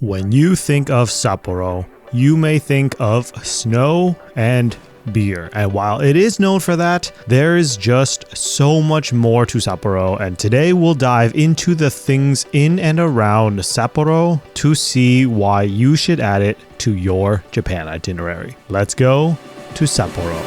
When you think of Sapporo, you may think of snow and beer. And while it is known for that, there is just so much more to Sapporo. And today we'll dive into the things in and around Sapporo to see why you should add it to your Japan itinerary. Let's go to Sapporo.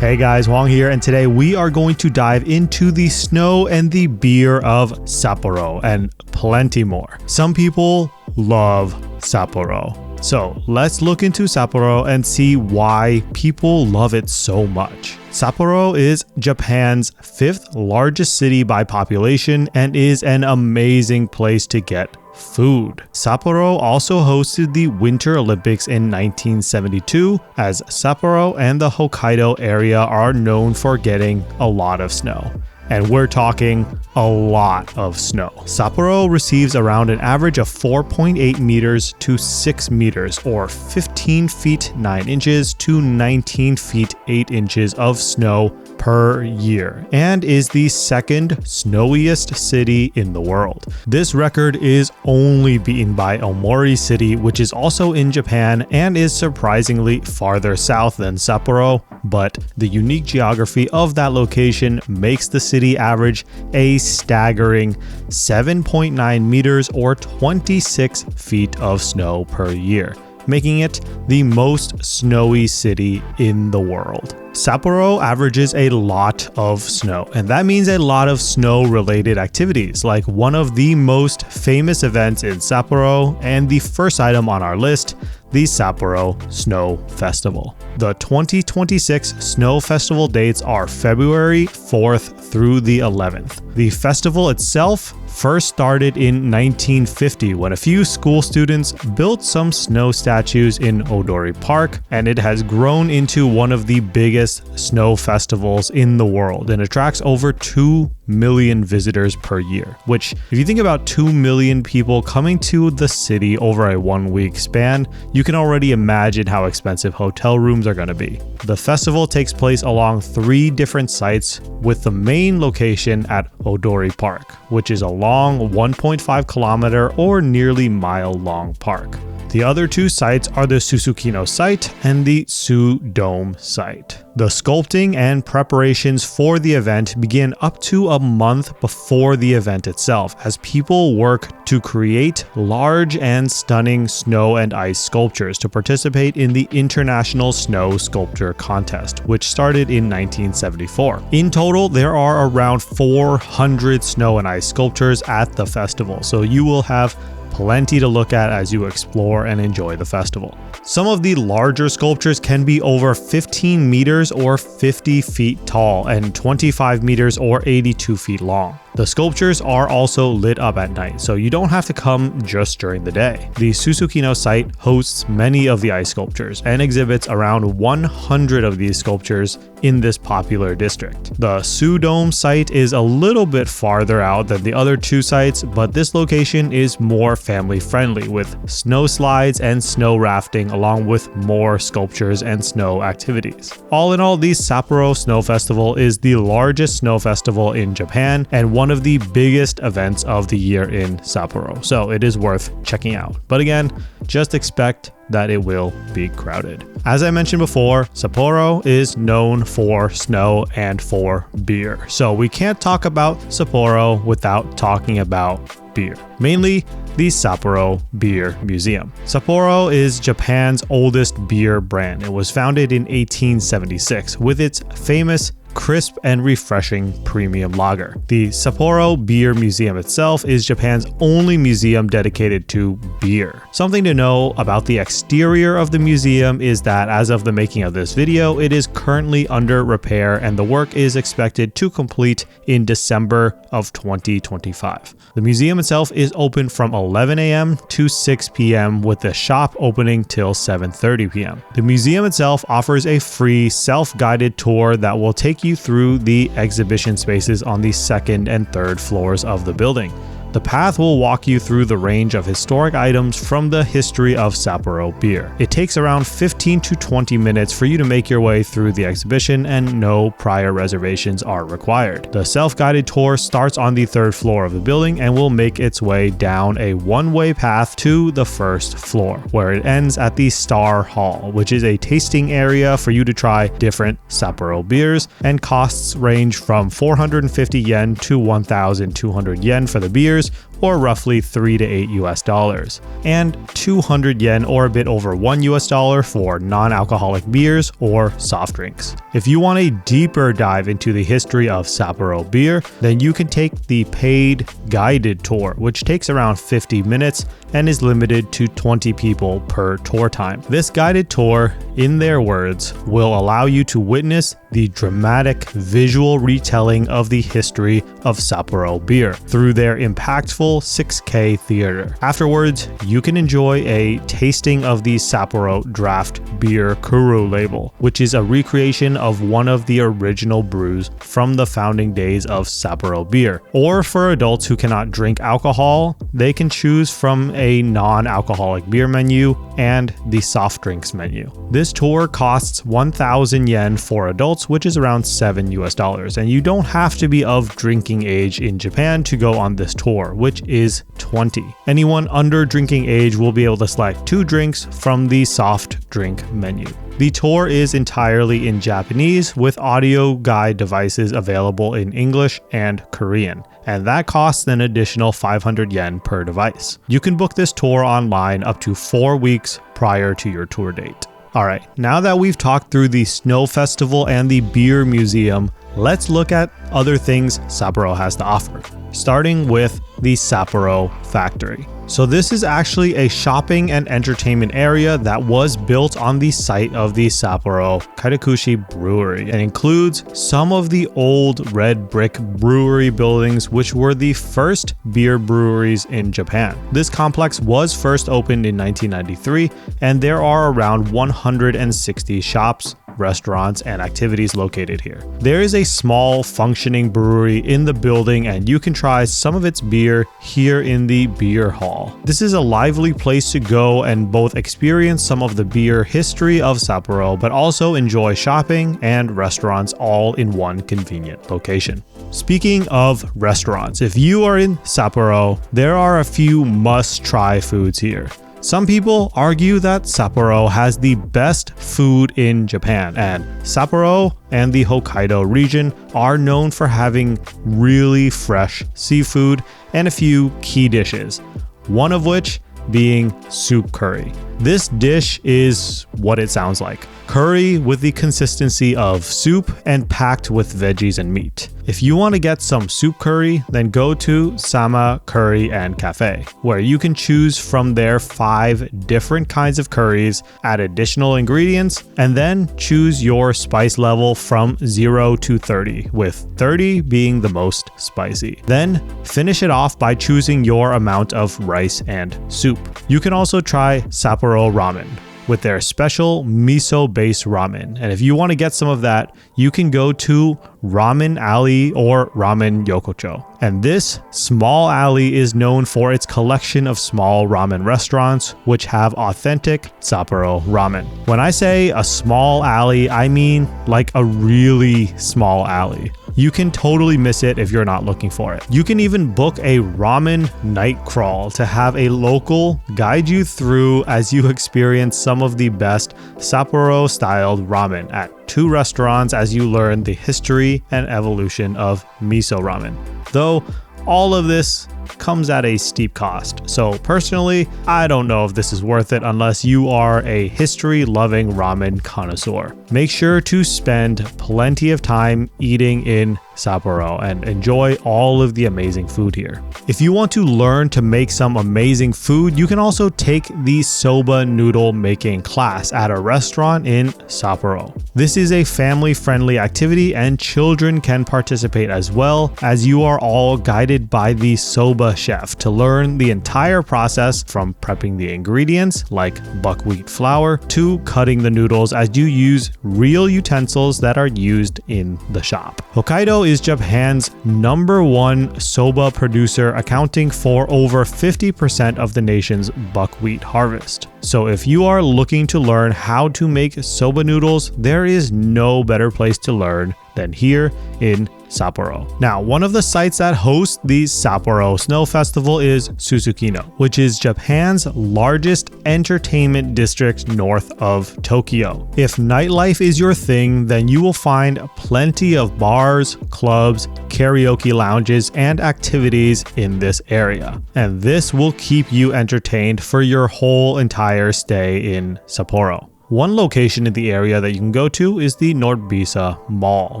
Hey guys, Hoang here, and today we are going to dive into the snow and the beer of Sapporo and plenty more. Some people love Sapporo. So let's look into Sapporo and see why people love it so much. Sapporo is Japan's 5th largest city by population and is an amazing place to get food. Sapporo also hosted the Winter Olympics in 1972, as Sapporo and the Hokkaido area are known for getting a lot of snow. And we're talking a lot of snow. Sapporo receives around an average of 4.8 meters to 6 meters, or 15 feet 9 inches to 19 feet 8 inches of snow per year, and is the second snowiest city in the world. This record is only beaten by Omori City, which is also in Japan and is surprisingly farther south than Sapporo, but the unique geography of that location makes the city average a staggering 7.9 meters or 26 feet of snow per year, making it the most snowy city in the world. Sapporo averages a lot of snow, and that means a lot of snow-related activities, like one of the most famous events in Sapporo and the first item on our list, the Sapporo Snow Festival. The 2026 Snow Festival dates are February 4th through the 11th. The festival itself first started in 1950 when a few school students built some snow statues in Odori Park, and it has grown into one of the biggest snow festivals in the world and attracts over 2 million visitors per year, which, if you think about 2 million people coming to the city over a 1-week span, you can already imagine how expensive hotel rooms are going to be. The festival takes place along 3 different sites, with the main location at Odori Park, which is a long 1.5 kilometer or nearly mile long park. The other 2 sites are the Susukino site and the Su Dome site. The sculpting and preparations for the event begin up to a month before the event itself, as people work to create large and stunning snow and ice sculptures to participate in the International Snow Sculpture Contest, which started in 1974. In total, there are around 400 snow and ice sculptures at the festival, so you will have plenty to look at as you explore and enjoy the festival. Some of the larger sculptures can be over 15 meters or 50 feet tall and 25 meters or 82 feet long. The sculptures are also lit up at night, so you don't have to come just during the day. The Susukino site hosts many of the ice sculptures and exhibits around 100 of these sculptures in this popular district. The Su Dome site is a little bit farther out than the other 2 sites, but this location is more family friendly, with snow slides and snow rafting along with more sculptures and snow activities. All in all, the Sapporo Snow Festival is the largest snow festival in Japan and one of the biggest events of the year in Sapporo, so it is worth checking out. But again, just expect that it will be crowded. As I mentioned before, Sapporo is known for snow and for beer, so we can't talk about Sapporo without talking about beer, mainly the Sapporo Beer Museum. Sapporo is Japan's oldest beer brand. It was founded in 1876 with its famous crisp and refreshing premium lager. The Sapporo Beer Museum itself is Japan's only museum dedicated to beer. Something to know about the exterior of the museum is that as of the making of this video, it is currently under repair and the work is expected to complete in December of 2025. The museum itself is open from 11 a.m. to 6 p.m. with the shop opening till 7:30 p.m. The museum itself offers a free self-guided tour that will take you through the exhibition spaces on the 2nd and 3rd floors of the building. The path will walk you through the range of historic items from the history of Sapporo beer. It takes around 15 to 20 minutes for you to make your way through the exhibition, and no prior reservations are required. The self-guided tour starts on the 3rd floor of the building and will make its way down a one-way path to the 1st floor, where it ends at the Star Hall, which is a tasting area for you to try different Sapporo beers, and costs range from 450 yen to 1,200 yen for the beers, or roughly $3 to $8 and 200 yen or a bit over $1 for non-alcoholic beers or soft drinks. If you want a deeper dive into the history of Sapporo beer, then you can take the paid guided tour, which takes around 50 minutes and is limited to 20 people per tour time. This guided tour, in their words, will allow you to witness the dramatic visual retelling of the history of Sapporo beer through their impactful 6K theater. Afterwards, you can enjoy a tasting of the Sapporo draft beer Kuru label, which is a recreation of one of the original brews from the founding days of Sapporo beer. Or for adults who cannot drink alcohol, they can choose from a non-alcoholic beer menu and the soft drinks menu. This tour costs 1,000 yen for adults, which is around $7, and you don't have to be of drinking age in Japan to go on this tour, which is 20. Anyone under drinking age will be able to select 2 drinks from the soft drink menu. The tour is entirely in Japanese, with audio guide devices available in English and Korean, and that costs an additional 500 yen per device. You can book this tour online up to 4 weeks prior to your tour date. Alright, now that we've talked through the Snow Festival and the Beer Museum, let's look at other things Sapporo has to offer, starting with the Sapporo Factory. So this is actually a shopping and entertainment area that was built on the site of the Sapporo Kaitakushi Brewery and includes some of the old red brick brewery buildings, which were the first beer breweries in Japan. This complex was first opened in 1993, and there are around 160 shops, restaurants, and activities located here. There is a small functioning brewery in the building, and you can try some of its beer here in the beer hall. This is a lively place to go and both experience some of the beer history of Sapporo, but also enjoy shopping and restaurants all in one convenient location. Speaking of restaurants, if you are in Sapporo, there are a few must-try foods here. Some people argue that Sapporo has the best food in Japan, and Sapporo and the Hokkaido region are known for having really fresh seafood and a few key dishes, one of which being soup curry. This dish is what it sounds like: curry with the consistency of soup and packed with veggies and meat. If you want to get some soup curry, then go to Sama Curry and Cafe, where you can choose from their 5 different kinds of curries, add additional ingredients, and then choose your spice level from 0 to 30, with 30 being the most spicy. Then finish it off by choosing your amount of rice and soup. You can also try Sapporo Ramen with their special miso-based ramen. And if you want to get some of that, you can go to Ramen Alley or Ramen Yokocho. And this small alley is known for its collection of small ramen restaurants which have authentic Sapporo ramen. When I say a small alley, I mean like a really small alley. You can totally miss it if you're not looking for it. You can even book a ramen night crawl to have a local guide you through as you experience some of the best Sapporo-styled ramen at 2 restaurants as you learn the history and evolution of miso ramen. Though all of this comes at a steep cost. So personally, I don't know if this is worth it unless you are a history-loving ramen connoisseur. Make sure to spend plenty of time eating in Sapporo and enjoy all of the amazing food here. If you want to learn to make some amazing food, you can also take the Soba noodle making class at a restaurant in Sapporo. This is a family-friendly activity and children can participate as well, as you are all guided by the Soba Soba chef to learn the entire process from prepping the ingredients like buckwheat flour to cutting the noodles as you use real utensils that are used in the shop. Hokkaido is Japan's #1 soba producer, accounting for over 50% of the nation's buckwheat harvest. So if you are looking to learn how to make soba noodles, there is no better place to learn than here in Sapporo. Now, one of the sites that hosts the Sapporo Snow Festival is Susukino, which is Japan's largest entertainment district north of Tokyo. If nightlife is your thing, then you will find plenty of bars, clubs, karaoke lounges, and activities in this area. And this will keep you entertained for your whole entire stay in Sapporo. One location in the area that you can go to is the Nordbisa Mall,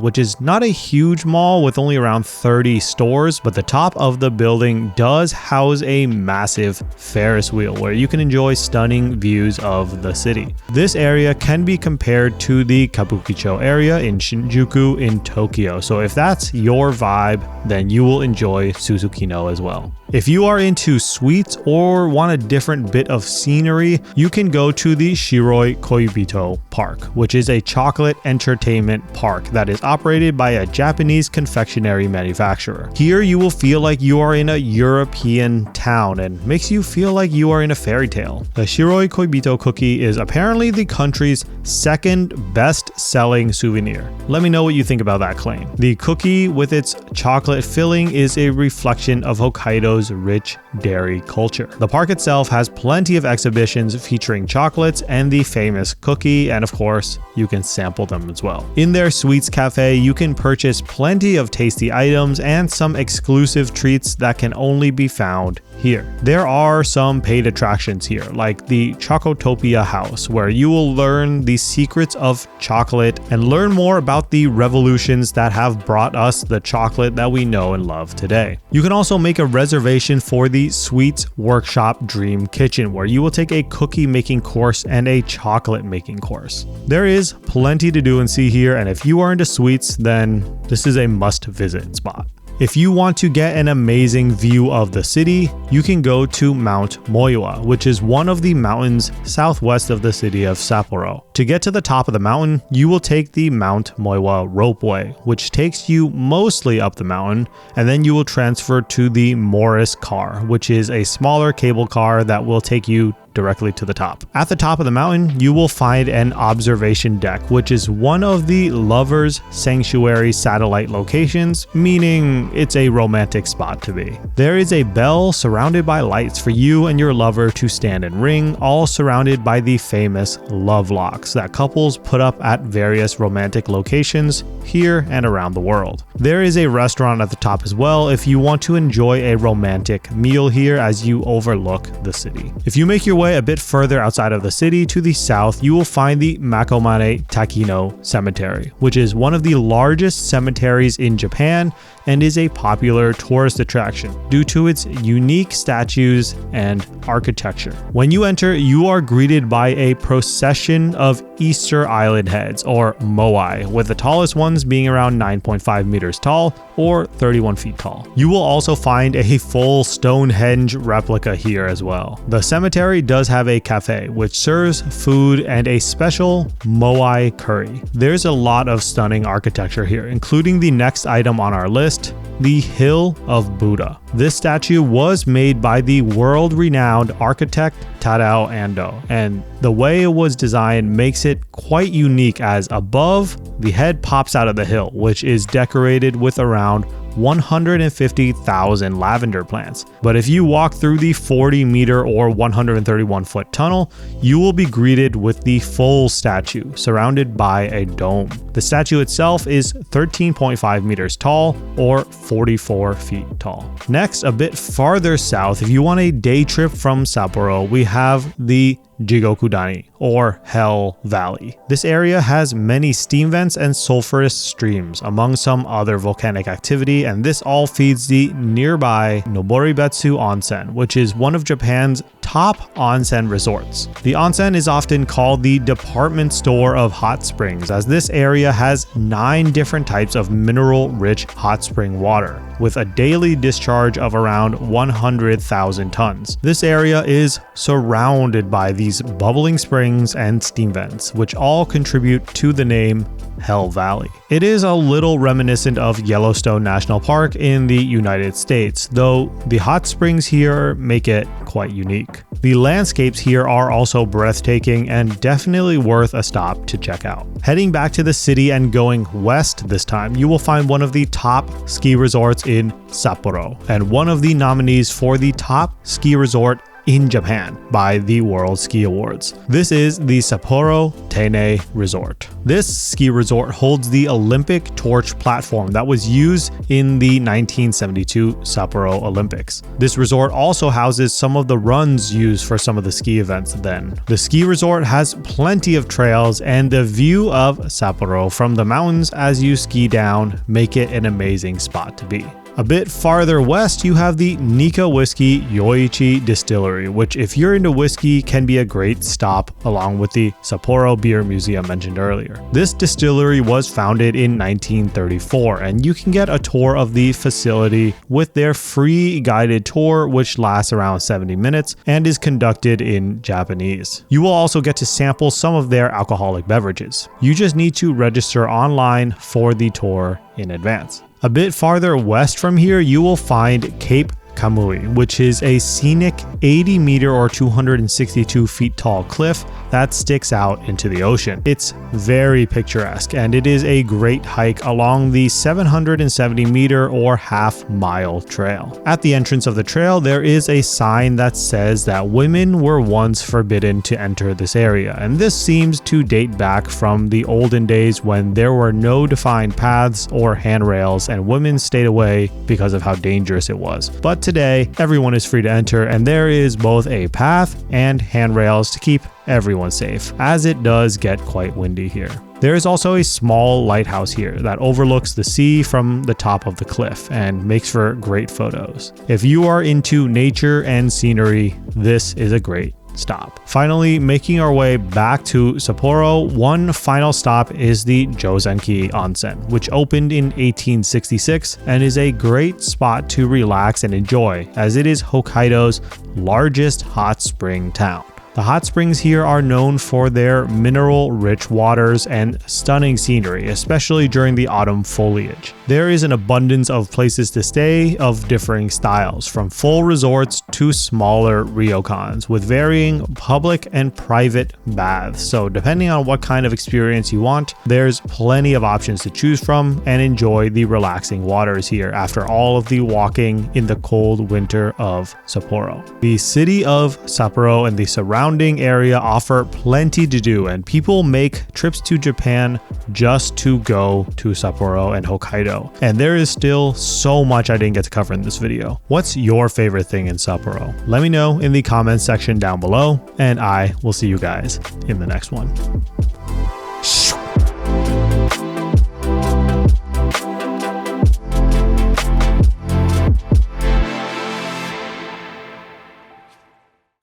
which is not a huge mall with only around 30 stores, but the top of the building does house a massive Ferris wheel where you can enjoy stunning views of the city. This area can be compared to the Kabukicho area in Shinjuku in Tokyo, so if that's your vibe, then you will enjoy Susukino as well. If you are into sweets or want a different bit of scenery, you can go to the Shiroi Koibito Park, which is a chocolate entertainment park that is operated by a Japanese confectionery manufacturer. Here you will feel like you are in a European town and makes you feel like you are in a fairy tale. The Shiroi Koibito cookie is apparently the country's second best-selling souvenir. Let me know what you think about that claim. The cookie with its chocolate filling is a reflection of Hokkaido's rich dairy culture. The park itself has plenty of exhibitions featuring chocolates and the famous cookie, and of course, you can sample them as well. In their Sweets Cafe, you can purchase plenty of tasty items and some exclusive treats that can only be found here. There are some paid attractions here, like the Chocotopia House, where you will learn the secrets of chocolate and learn more about the revolutions that have brought us the chocolate that we know and love today. You can also make a reservation for the Sweets Workshop Dream Kitchen, where you will take a cookie making course and a chocolate making course. There is plenty to do and see here, and if you are into sweets, then this is a must visit spot. If you want to get an amazing view of the city, you can go to Mount Moiwa, which is one of the mountains southwest of the city of Sapporo. To get to the top of the mountain, you will take the Mount Moiwa ropeway, which takes you mostly up the mountain, and then you will transfer to the Morris car, which is a smaller cable car that will take you directly to the top. At the top of the mountain, you will find an observation deck, which is one of the Lovers Sanctuary satellite locations, meaning it's a romantic spot to be. There is a bell surrounded by lights for you and your lover to stand and ring, all surrounded by the famous love locks that couples put up at various romantic locations here and around the world. There is a restaurant at the top as well if you want to enjoy a romantic meal here as you overlook the city. If you make your way a bit further outside of the city to the south, you will find the Makomane Takino Cemetery, which is one of the largest cemeteries in Japan and is a popular tourist attraction due to its unique statues and architecture. When you enter, you are greeted by a procession of Easter Island heads, or moai, with the tallest ones being around 9.5 meters tall or 31 feet tall. You will also find a full Stonehenge replica here as well. The cemetery does have a cafe which serves food and a special moai curry. There's a lot of stunning architecture here, including the next item on our list, the Hill of Buddha. This statue was made by the world-renowned architect Tadao Ando, and the way it was designed makes it quite unique, as above, the head pops out of the hill, which is decorated with around 150,000 lavender plants. But if you walk through the 40-meter or 131-foot tunnel, you will be greeted with the full statue surrounded by a dome. The statue itself is 13.5 meters tall or 44 feet tall. Next, a bit farther south, if you want a day trip from Sapporo, we have the Jigokudani, or Hell Valley. This area has many steam vents and sulfurous streams, among some other volcanic activity, and this all feeds the nearby Noboribetsu Onsen, which is one of Japan's top onsen resorts. The onsen is often called the department store of hot springs, as this area has 9 different types of mineral-rich hot spring water, with a daily discharge of around 100,000 tons. This area is surrounded by these bubbling springs and steam vents, which all contribute to the name Hell Valley. It is a little reminiscent of Yellowstone National Park in the United States, though the hot springs here make it quite unique. The landscapes here are also breathtaking and definitely worth a stop to check out. Heading back to the city and going west this time, you will find one of the top ski resorts in Sapporo, and one of the nominees for the top ski resort in Japan by the World Ski Awards. This is the Sapporo Tene Resort. This ski resort holds the Olympic torch platform that was used in the 1972 Sapporo Olympics. This resort also houses some of the runs used for some of the ski events then. The ski resort has plenty of trails, and the view of Sapporo from the mountains as you ski down make it an amazing spot to be. A bit farther west, you have the Nika Whiskey Yoichi Distillery, which if you're into whiskey can be a great stop along with the Sapporo Beer Museum mentioned earlier. This distillery was founded in 1934, and you can get a tour of the facility with their free guided tour, which lasts around 70 minutes and is conducted in Japanese. You will also get to sample some of their alcoholic beverages. You just need to register online for the tour in advance. A bit farther west from here, you will find Cape Kamui, which is a scenic 80 meter or 262 feet tall cliff that sticks out into the ocean. It's very picturesque, and it is a great hike along the 770 meter or half-mile trail. At the entrance of the trail, there is a sign that says that women were once forbidden to enter this area, and this seems to date back from the olden days when there were no defined paths or handrails and women stayed away because of how dangerous it was. But today, everyone is free to enter, and there is both a path and handrails to keep everyone safe, as it does get quite windy here. There is also a small lighthouse here that overlooks the sea from the top of the cliff and makes for great photos. If you are into nature and scenery, this is a great stop. Finally, making our way back to Sapporo, one final stop is the Josenki Onsen, which opened in 1866 and is a great spot to relax and enjoy, as it is Hokkaido's largest hot spring town. The hot springs here are known for their mineral-rich waters and stunning scenery, especially during the autumn foliage. There is an abundance of places to stay of differing styles, from full resorts to smaller ryokans, with varying public and private baths. So depending on what kind of experience you want, there's plenty of options to choose from, and enjoy the relaxing waters here after all of the walking in the cold winter of Sapporo. The city of Sapporo and the surrounding area offer plenty to do, and people make trips to Japan just to go to Sapporo and Hokkaido. And there is still so much I didn't get to cover in this video. What's your favorite thing in Sapporo? Let me know in the comments section down below, and I will see you guys in the next one.